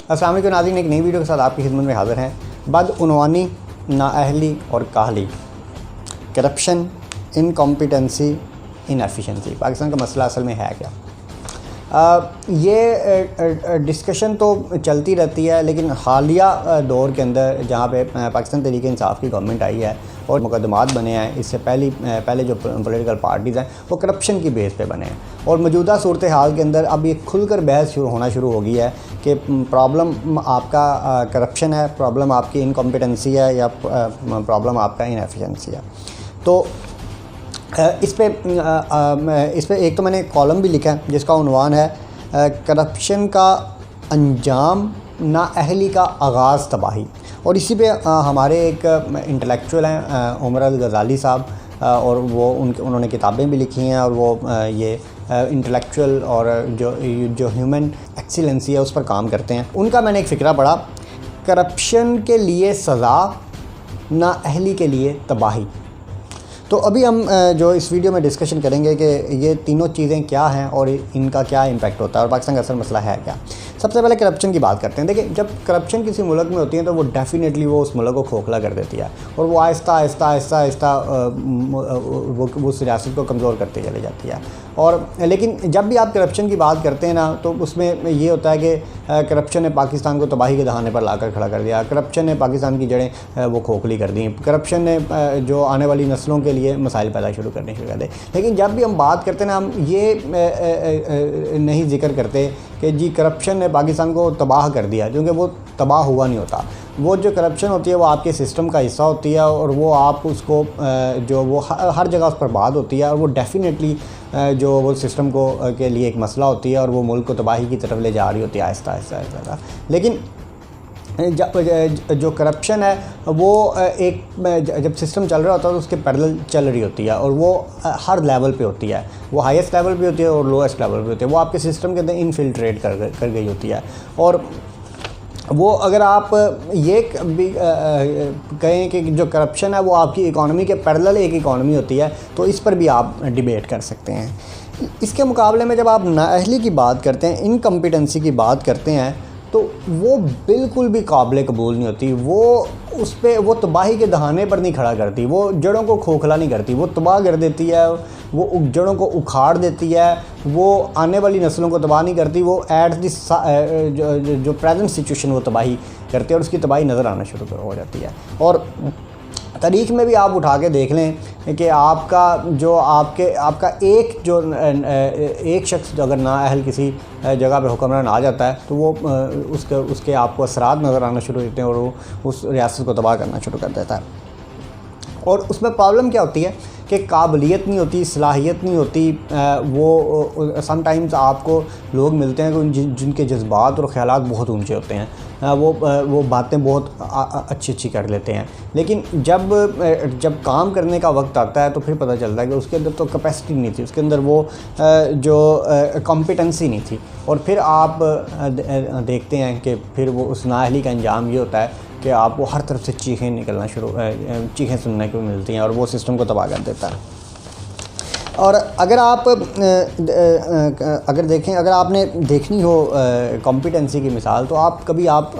السلام علیکم ناظرین، ایک نئی ویڈیو کے ساتھ آپ کی خدمت میں حاضر ہیں۔ بدعنوانی، نااہلی اور کاہلی، کرپشن، انکمپیٹنسی، انیفیشنسی، پاکستان کا مسئلہ اصل میں ہے کیا؟ یہ ڈسکشن تو چلتی رہتی ہے، لیکن حالیہ دور کے اندر جہاں پہ پاکستان تحریک انصاف کی گورنمنٹ آئی ہے اور مقدمات بنے ہیں، اس سے پہلے جو پولیٹیکل پارٹیز ہیں وہ کرپشن کی بیس پہ بنے ہیں، اور موجودہ صورتحال کے اندر اب یہ کھل کر بحث ہونا شروع ہو گئی ہے کہ پرابلم آپ کا کرپشن ہے، پرابلم آپ کی انکمپیٹنسی ہے، یا پرابلم آپ کا انیفیشنسی ہے۔ تو اس پہ ایک تو میں نے کالم بھی لکھا ہے جس کا عنوان ہے کرپشن کا انجام، نااہلی کا آغاز، تباہی۔ اور اسی پہ ہمارے ایک انٹلیکچوئل ہیں عمر الغزالی صاحب، اور وہ انہوں نے کتابیں بھی لکھی ہیں، اور وہ یہ انٹلیکچوئل اور جو ہیومن ایکسیلنسی ہے اس پر کام کرتے ہیں۔ ان کا میں نے ایک فقرہ پڑھا، کرپشن کے لیے سزا، نااہلی کے لیے تباہی۔ تو ابھی ہم جو اس ویڈیو میں ڈسکشن کریں گے کہ یہ تینوں چیزیں کیا ہیں اور ان کا کیا امپیکٹ ہوتا ہے اور پاکستان کا اصل مسئلہ ہے کیا۔ سب سے پہلے کرپشن کی بات کرتے ہیں۔ دیکھیں، جب کرپشن کسی ملک میں ہوتی ہے تو وہ ڈیفینیٹلی وہ اس ملک کو کھوکھلا کر دیتی ہے، اور وہ آہستہ آہستہ وہ اس ریاست کو کمزور کرتے چلے جاتی ہے۔ اور لیکن جب بھی آپ کرپشن کی بات کرتے ہیں نا، تو اس میں یہ ہوتا ہے کہ کرپشن نے پاکستان کو تباہی کے دہانے پر لا کر کھڑا کر دیا، کرپشن نے پاکستان کی جڑیں وہ کھوکھلی کر دیں، کرپشن نے جو آنے والی نسلوں کے لیے مسائل پیدا شروع کر دے۔ لیکن جب بھی ہم بات کرتے ہیں نا، ہم یہ نہیں ذکر کرتے کہ جی کرپشن نے پاکستان کو تباہ کر دیا، کیونکہ وہ تباہ ہوا نہیں ہوتا۔ وہ جو کرپشن ہوتی ہے وہ آپ کے سسٹم کا حصہ ہوتی ہے، اور وہ آپ اس کو جو وہ ہر جگہ اس پر بات ہوتی ہے، اور وہ ڈیفینیٹلی جو وہ سسٹم کو کے لیے ایک مسئلہ ہوتی ہے، اور وہ ملک کو تباہی کی طرف لے جا رہی ہوتی ہے آہستہ آہستہ۔ لیکن جو کرپشن ہے وہ ایک جب سسٹم چل رہا ہوتا ہے تو اس کے پیرلل چل رہی ہوتی ہے، اور وہ ہر لیول پہ ہوتی ہے، وہ ہائیسٹ لیول پہ ہوتی ہے اور لوئسٹ لیول پہ ہوتی ہے، وہ آپ کے سسٹم کے اندر انفلٹریٹ کر گئی ہوتی ہے۔ اور وہ اگر آپ یہ بھی کہیں کہ جو کرپشن ہے وہ آپ کی اکانومی کے پیرلل ایک اکانومی ہوتی ہے، تو اس پر بھی آپ ڈیبیٹ کر سکتے ہیں۔ اس کے مقابلے میں جب آپ نااہلی کی بات کرتے ہیں، انکمپیٹنسی کی بات کرتے ہیں، تو وہ بالکل بھی قابل قبول نہیں ہوتی۔ وہ تباہی کے دہانے پر نہیں کھڑا کرتی، وہ جڑوں کو کھوکھلا نہیں کرتی، وہ تباہ کر دیتی ہے، وہ جڑوں کو اکھاڑ دیتی ہے، وہ آنے والی نسلوں کو تباہ نہیں کرتی، وہ ایٹ دی جو پریزنٹ سچویشن وہ تباہی کرتی ہے، اور اس کی تباہی نظر آنا شروع ہو جاتی ہے۔ اور تاریخ میں بھی آپ اٹھا کے دیکھ لیں کہ آپ کا ایک شخص اگر نااہل کسی جگہ پہ حکمران آ جاتا ہے تو وہ اس کے آپ کو اثرات نظر آنا شروع ہوتے ہیں، اور وہ اس ریاست کو تباہ کرنا شروع کر دیتا ہے۔ اور اس میں پرابلم کیا ہوتی ہے کہ قابلیت نہیں ہوتی، صلاحیت نہیں ہوتی۔ وہ سم ٹائمز آپ کو لوگ ملتے ہیں جن کے جذبات اور خیالات بہت اونچے ہوتے ہیں، وہ باتیں بہت اچھی کر لیتے ہیں، لیکن جب کام کرنے کا وقت آتا ہے تو پھر پتہ چلتا ہے کہ اس کے اندر تو کیپیسٹی نہیں تھی، اس کے اندر وہ جو کمپیٹنسی نہیں تھی، اور پھر آپ دیکھتے ہیں کہ پھر وہ اس نااہلی کا انجام یہ ہوتا ہے کہ آپ کو ہر طرف سے چیخیں سننے کو ملتی ہیں، اور وہ سسٹم کو تباہ کر دیتا ہے۔ اور اگر آپ نے دیکھنی ہو کمپیٹنسی کی مثال، تو کبھی آپ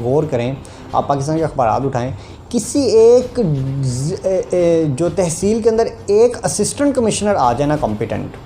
غور کریں، آپ پاکستان کے اخبارات اٹھائیں، کسی ایک جو تحصیل کے اندر ایک اسسٹنٹ کمشنر آ جائے نا کمپیٹنٹ،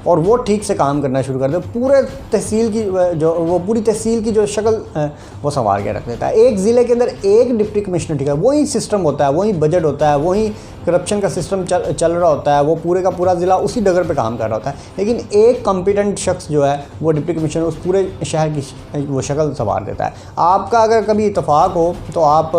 اور وہ ٹھیک سے کام کرنا شروع کر دے، پوری تحصیل کی جو شکل وہ سنوار کے رکھ دیتا ہے۔ ایک ضلع کے اندر ایک ڈپٹی کمشنر، ٹھیک ہے، وہی سسٹم ہوتا ہے، وہی بجٹ ہوتا ہے، وہی کرپشن کا سسٹم چل رہا ہوتا ہے، وہ پورے کا پورا ضلع اسی ڈگر پہ کام کر رہا ہوتا ہے، لیکن ایک کمپیٹنٹ شخص جو ہے وہ ڈپٹی کمشنر اس پورے شہر کی وہ شکل سنوار دیتا ہے۔ آپ کا اگر کبھی اتفاق ہو تو آپ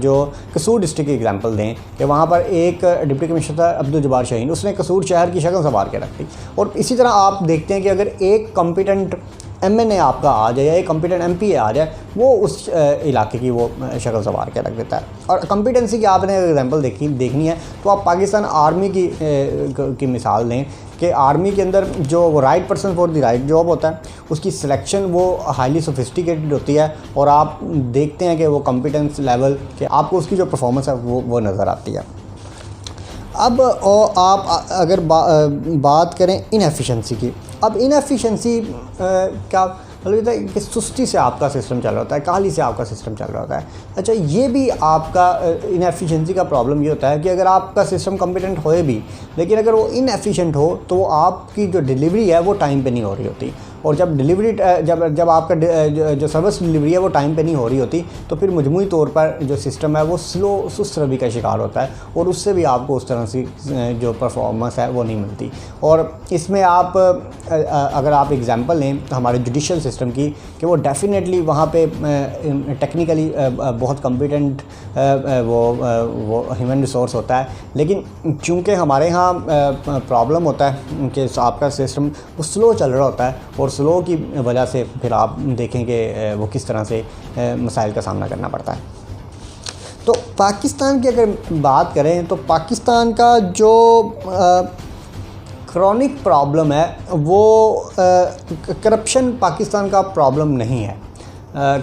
جو قصور ڈسٹرکٹ کی ایگزامپل دیں کہ وہاں پر ایک ڈپٹی کمشنر تھا عبدالجبار شاہین، اس نے قصور شہر کی شکل سنوار کے رکھ دی۔ اور اسی طرح آپ دیکھتے ہیں کہ اگر ایک کمپیٹنٹ ایم این اے آپ کا آ جائے یا ایک کمپیٹنٹ ایم پی اے آ جائے، وہ اس علاقے کی وہ شکل سنوار کے رکھ دیتا ہے۔ اور کمپیٹنسی کی آپ نے ایگزامپل دیکھنی ہے تو آپ پاکستان آرمی کی مثال لیں کہ آرمی کے اندر جو right person for the right job ہوتا ہے، اس کی سلیکشن وہ ہائیلی سوفسٹیکیٹڈ ہوتی ہے، اور آپ دیکھتے ہیں کہ وہ کمپیٹنس لیول کہ آپ کو اس کی جو پرفارمنس ہے وہ نظر آتی ہے۔ اب آپ اگر بات کریں انیفیشنسی کی، اب انیفیشنسی کا مطلب یہ تھا کہ سستی سے آپ کا سسٹم چل رہا ہوتا ہے, کاہلی سے آپ کا سسٹم چل رہا ہوتا ہے. اچھا, یہ بھی آپ کا انیفیشنسی کا پرابلم یہ ہوتا ہے کہ اگر آپ کا سسٹم کمپیٹنٹ ہوئے بھی, لیکن اگر وہ انیفیشینٹ ہو تو وہ آپ کی جو ڈیلیوری ہے وہ ٹائم پہ نہیں ہو رہی ہوتی. اور جب ڈیلیوری جب آپ کا جو سروس ڈیلیوری ہے وہ ٹائم پہ نہیں ہو رہی ہوتی, تو پھر مجموعی طور پر جو سسٹم ہے وہ سست روی کا شکار ہوتا ہے, اور اس سے بھی آپ کو اس طرح سے جو پرفارمنس ہے وہ نہیں ملتی. اور اس میں آپ اگر آپ ایگزامپل لیں ہمارے جوڈیشل سسٹم کی, کہ وہ ڈیفینیٹلی وہاں پہ ٹیکنیکلی بہت کمپیٹنٹ وہ ہیومن ریسورس ہوتا ہے, لیکن چونکہ ہمارے ہاں پرابلم ہوتا ہے کہ آپ کا سسٹم وہ سلو چل رہا ہوتا ہے, اور سلو کی وجہ سے پھر آپ دیکھیں کہ وہ کس طرح سے مسائل کا سامنا کرنا پڑتا ہے. تو پاکستان کی اگر بات کریں تو پاکستان کا جو کرونک پرابلم ہے وہ کرپشن پاکستان کا پرابلم نہیں ہے.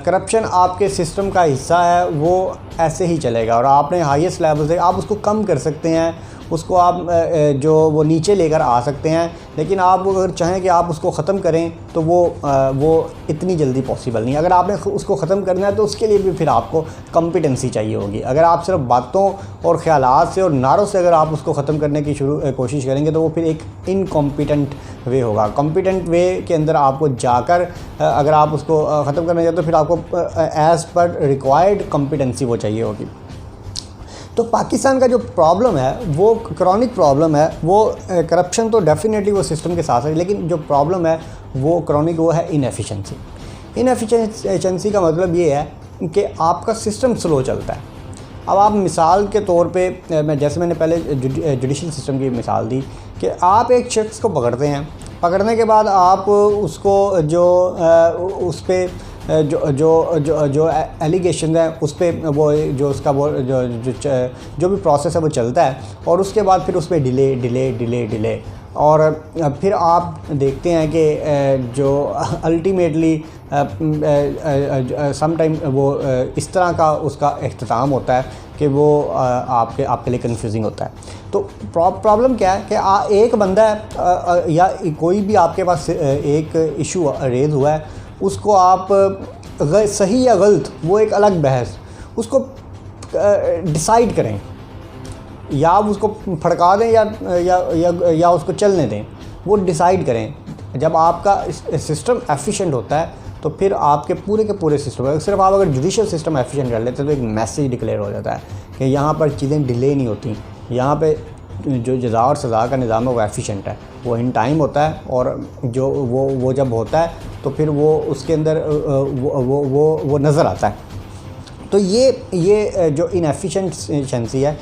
کرپشن آپ کے سسٹم کا حصہ ہے, وہ ایسے ہی چلے گا, اور آپ نے ہائیسٹ لیول سے آپ اس کو کم کر سکتے ہیں, اس کو آپ جو وہ نیچے لے کر آ سکتے ہیں, لیکن آپ اگر چاہیں کہ آپ اس کو ختم کریں تو وہ اتنی جلدی پاسبل نہیں. اگر آپ نے اس کو ختم کرنا ہے تو اس کے لیے بھی پھر آپ کو کمپیٹنسی چاہیے ہوگی. اگر آپ صرف باتوں اور خیالات سے اور نعروں سے اگر آپ اس کو ختم کرنے کی کوشش کریں گے تو وہ پھر ایک انکمپیٹنٹ وے ہوگا. کمپیٹنٹ وے کے اندر آپ کو جا کر اگر آپ اس کو ختم کرنا چاہتے تو پھر آپ کو ایز پر ریکوائرڈ کمپیٹنسی وہ چاہیے ہوگی. تو پاکستان کا جو پرابلم ہے وہ کرونک پرابلم ہے, وہ کرپشن تو ڈیفینیٹلی وہ سسٹم کے ساتھ ہے, لیکن جو پرابلم ہے وہ کرونک وہ ہے انیفیشنسی. انیفیشنسی کا مطلب یہ ہے کہ آپ کا سسٹم سلو چلتا ہے. اب آپ مثال کے طور پہ جیسے میں نے پہلے جوڈیشل سسٹم کی مثال دی کہ آپ ایک شخص کو پکڑتے ہیں, پکڑنے کے بعد آپ اس کو اس پہ جو ایلیگیشن ہیں اس پہ وہ جو اس کا وہ جو بھی پروسیس ہے وہ چلتا ہے, اور اس کے بعد پھر اس پہ ڈیلے اور پھر آپ دیکھتے ہیں کہ جو الٹیمیٹلی سم ٹائم وہ اس طرح کا اس کا اختتام ہوتا ہے کہ وہ آپ کے لیے کنفیوزنگ ہوتا ہے. تو پرابلم کیا ہے کہ ایک بندہ ہے یا کوئی بھی آپ کے پاس ایک ایشو ریز ہوا ہے, اس کو آپ صحیح یا غلط وہ ایک الگ بحث, اس کو ڈیسائیڈ کریں, یا آپ اس کو پھڑکا دیں یا اس کو چلنے دیں, وہ ڈیسائیڈ کریں. جب آپ کا سسٹم ایفیشینٹ ہوتا ہے تو پھر آپ کے پورے سسٹم, صرف آپ اگر جوڈیشل سسٹم ایفیشینٹ کر لیتے ہیں تو ایک میسیج ڈکلیئر ہو جاتا ہے کہ یہاں پر چیزیں ڈیلے نہیں ہوتی, یہاں پہ جو جزا اور سزا کا نظام ہے وہ ایفیشینٹ ہے, وہ ان ٹائم ہوتا ہے, اور جو وہ جب ہوتا ہے تو پھر وہ اس کے اندر وہ نظر آتا ہے. تو یہ جو انیفیشنسی ہے,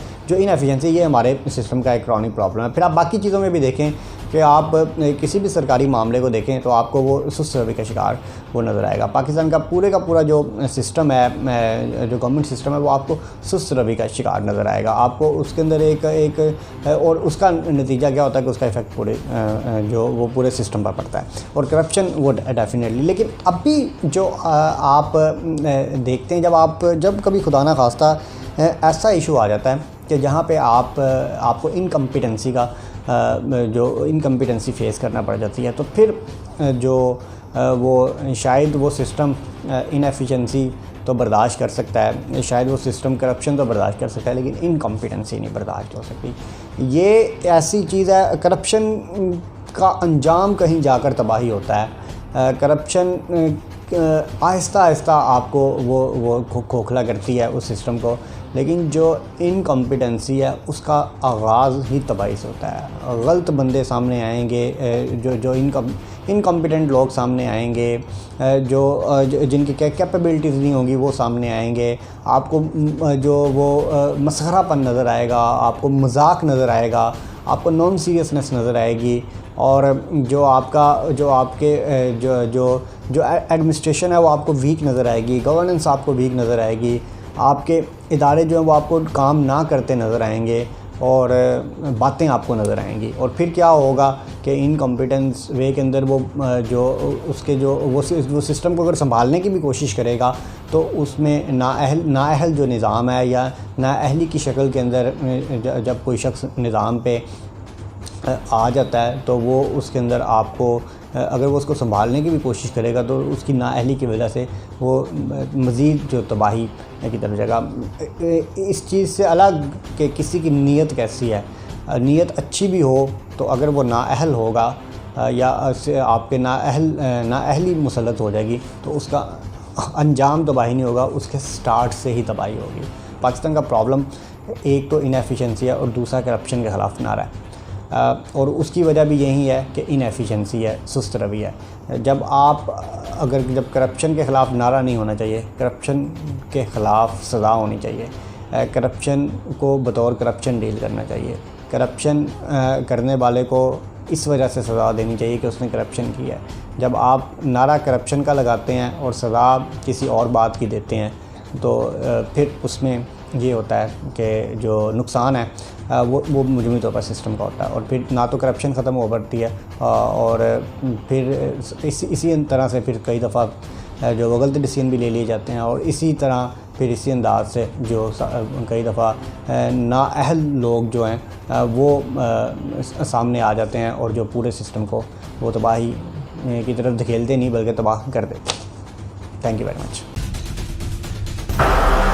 یہ ہمارے سسٹم کا ایک کرونک پرابلم ہے. پھر آپ باقی چیزوں میں بھی دیکھیں کہ آپ کسی بھی سرکاری معاملے کو دیکھیں تو آپ کو وہ سست روی کا شکار وہ نظر آئے گا. پاکستان کا پورا جو سسٹم ہے, جو گورنمنٹ سسٹم ہے, وہ آپ کو سست روی کا شکار نظر آئے گا. آپ کو اس کے اندر ایک اور اس کا نتیجہ کیا ہوتا ہے کہ اس کا ایفیکٹ پورے سسٹم پر پڑتا ہے, اور کرپشن وہ ڈیفینیٹلی. لیکن اب بھی جو آپ دیکھتے ہیں جب کبھی خدا نہ خواستہ ایسا ایشو آ جاتا ہے کہ جہاں پہ آپ کو انکمپیٹنسی کا انکمپیٹنسی فیس کرنا پڑ جاتی ہے, تو پھر وہ شاید وہ سسٹم انیفیشنسی تو برداشت کر سکتا ہے, شاید وہ سسٹم کرپشن تو برداشت کر سکتا ہے, لیکن انکمپیٹنسی نہیں برداشت ہو سکتی. یہ ایسی چیز ہے, کرپشن کا انجام کہیں جا کر تباہی ہوتا ہے. کرپشن آہستہ آپ کو وہ کھوکھلا کرتی ہے اس سسٹم کو, لیکن جو انکمپیٹنسی ہے اس کا آغاز ہی تباہی سے ہوتا ہے. غلط بندے سامنے آئیں گے, جو انکمپیٹنٹ لوگ سامنے آئیں گے, جن کی کیپیبلٹیز نہیں ہوں گی وہ سامنے آئیں گے. آپ کو جو وہ مسخرہ پن نظر آئے گا, آپ کو مذاق نظر آئے گا, آپ کو نان سیریسنس نظر آئے گی, اور جو آپ کے ایڈمنسٹریشن ہے وہ آپ کو ویک نظر آئے گی, گورننس آپ کو ویک نظر آئے گی, آپ کے ادارے جو ہیں وہ آپ کو کام نہ کرتے نظر آئیں گے, اور باتیں آپ کو نظر آئیں گی. اور پھر کیا ہوگا کہ انکمپیٹنس وے کے اندر وہ سسٹم کو اگر سنبھالنے کی بھی کوشش کرے گا تو اس میں نااہل جو نظام ہے, یا نااہلی کی شکل کے اندر جب کوئی شخص نظام پہ آ جاتا ہے تو وہ اس کے اندر آپ کو اگر وہ اس کو سنبھالنے کی بھی کوشش کرے گا تو اس کی نااہلی کی وجہ سے وہ مزید جو تباہی کی طرف جائے گا۔ اس چیز سے الگ کہ کسی کی نیت کیسی ہے، نیت اچھی بھی ہو تو اگر وہ نااہل ہوگا یا آپ کے نااہلی مسلط ہو جائے گی تو اس کا انجام تباہی نہیں ہوگا، اس کے سٹارٹ سے ہی تباہی ہوگی۔ پاکستان کا پرابلم ایک تو انیفیشنسی ہے اور دوسرا کرپشن کے خلاف نعرہ ہے، اور اس کی وجہ بھی یہی ہے کہ انیفیشنسی ہے، سست روی ہے۔ جب کرپشن کے خلاف نعرہ نہیں ہونا چاہیے، کرپشن کے خلاف سزا ہونی چاہیے، کرپشن کو بطور کرپشن ڈیل کرنا چاہیے، کرپشن کرنے والے کو اس وجہ سے سزا دینی چاہیے کہ اس نے کرپشن کی ہے۔ جب آپ نعرہ کرپشن کا لگاتے ہیں اور سزا کسی اور بات کی دیتے ہیں تو پھر اس میں یہ ہوتا ہے کہ جو نقصان ہے وہ مجموعی طور پر سسٹم کا ہوتا ہے، اور پھر نہ تو کرپشن ختم ہو پاتی ہے اور پھر اسی طرح سے پھر کئی دفعہ جو وہ غلط ڈیسیژن بھی لے لیے جاتے ہیں، اور اسی طرح پھر اسی انداز سے جو کئی دفعہ نااہل لوگ جو ہیں وہ سامنے آ جاتے ہیں اور جو پورے سسٹم کو وہ تباہی کی طرف دھکیلتے نہیں بلکہ تباہ کر دیتے ہیں۔ Thank you very much.